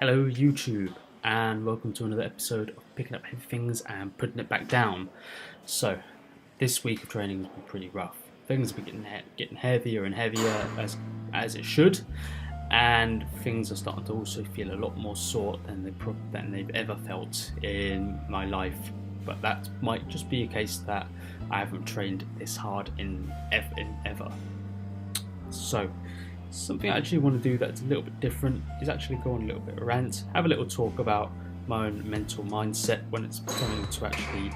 Hello YouTube, and welcome to another episode of picking up heavy things and putting it back down. So this week of training has been pretty rough. Things have been getting heavier and heavier as it should, and things are starting to also feel a lot more sore than they've ever felt in my life. But that might just be a case that I haven't trained this hard in ever. So something I actually want to do that's a little bit different is actually go on a little bit of a rant, have a little talk about my own mental mindset when it's coming to actually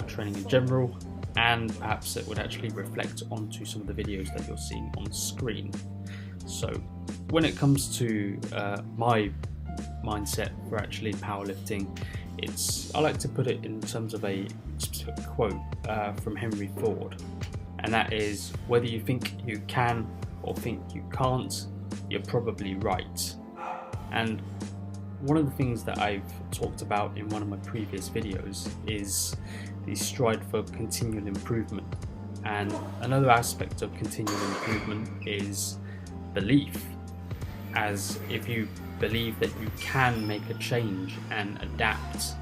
training in general, and perhaps it would actually reflect onto some of the videos that you're seeing on screen. So when it comes to my mindset for actually powerlifting, I like to put it in terms of a specific quote from Henry Ford, and that is, whether you think you can or think you can't, you're probably right. And one of the things that I've talked about in one of my previous videos is the stride for continual improvement. And another aspect of continual improvement is belief, as if you believe that you can make a change and adapt,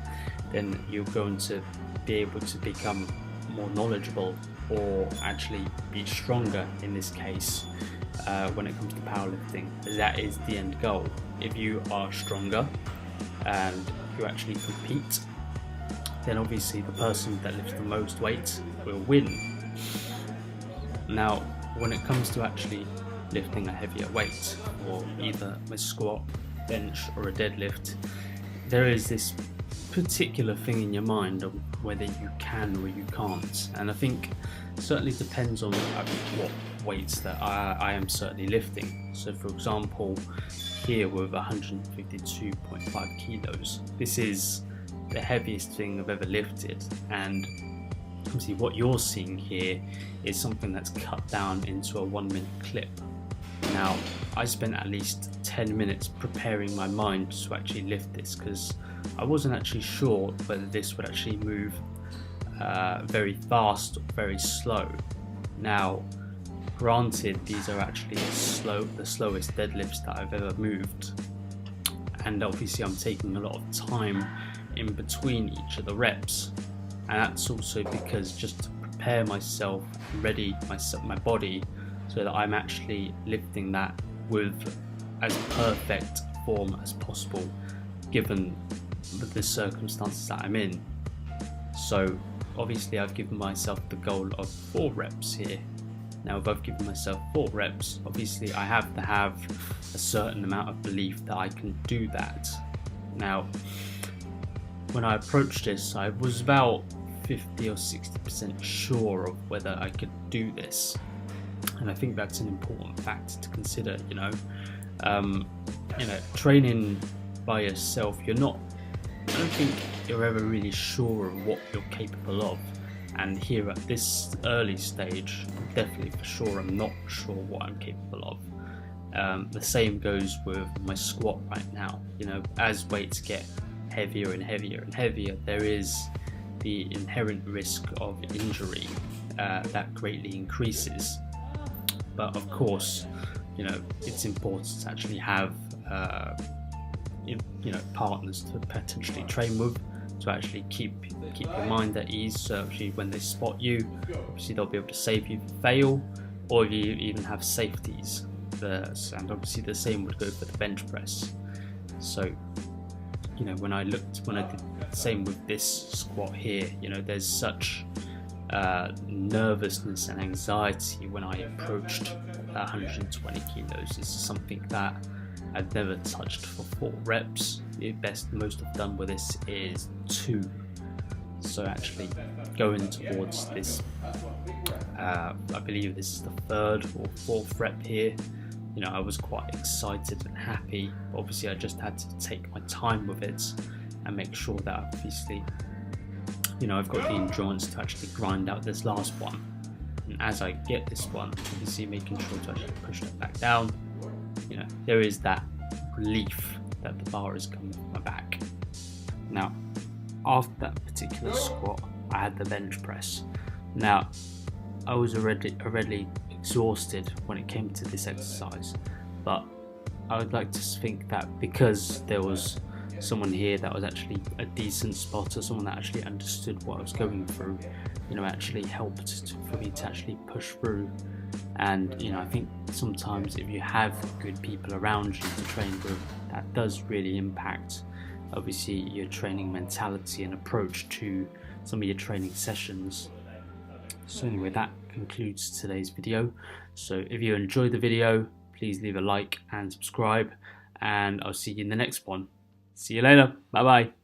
then you're going to be able to become more knowledgeable, or actually be stronger in this case when it comes to powerlifting, as that is the end goal. If you are stronger and you actually compete, then obviously the person that lifts the most weight will win. Now when it comes to actually lifting a heavier weight, or either a squat, bench or a deadlift, there is this particular thing in your mind of whether you can or you can't, and I think certainly depends on what weights that I am certainly lifting. So for example, here with 152.5 kilos, this is the heaviest thing I've ever lifted, and obviously what you're seeing here is something that's cut down into a 1-minute clip. Now I spent at least 10 minutes preparing my mind to actually lift this, because I wasn't actually sure whether this would actually move very fast or very slow. Now granted, these are actually the slowest deadlifts that I've ever moved, and obviously I'm taking a lot of time in between each of the reps, and that's also because just to prepare myself, ready my body, so that I'm actually lifting that with as perfect form as possible given the circumstances that I'm in. So obviously I've given myself the goal of 4 reps here. Now if I've given myself 4 reps, obviously I have to have a certain amount of belief that I can do that. Now when I approached this, I was about 50 or 60% sure of whether I could do this, and I think that's an important fact to consider. Training by yourself, I don't think you're ever really sure of what you're capable of, and here at this early stage, definitely for sure I'm not sure what I'm capable of. The same goes with my squat right now. As weights get heavier and heavier and heavier, there is the inherent risk of injury that greatly increases. But of course, it's important to actually have partners to potentially train with, to actually keep your mind at ease, so actually when they spot you, obviously they'll be able to save you if you fail, or if you even have safeties. And obviously the same would go for the bench press. So when I did the same with this squat here, there's such nervousness and anxiety when I approached 120 kilos. This is something that I've never touched for 4 reps. The most I've done with this is 2. So actually going towards this, I believe this is the 3rd or 4th rep here. I was quite excited and happy. Obviously I just had to take my time with it and make sure that obviously I've got the endurance to actually grind out this last one, and as I get this one, obviously making sure to actually push that back down, there is that relief that the bar is coming from my back. Now after that particular squat, I had the bench press. Now I was already exhausted when it came to this exercise, but I would like to think that because there was someone here that was actually a decent spotter, someone that actually understood what I was going through, actually helped for me to actually push through. And I think sometimes if you have good people around you to train with, that does really impact obviously your training mentality and approach to some of your training sessions. So anyway, that concludes today's video. So if you enjoyed the video, please leave a like and subscribe, and I'll see you in the next one. See you later. Bye bye.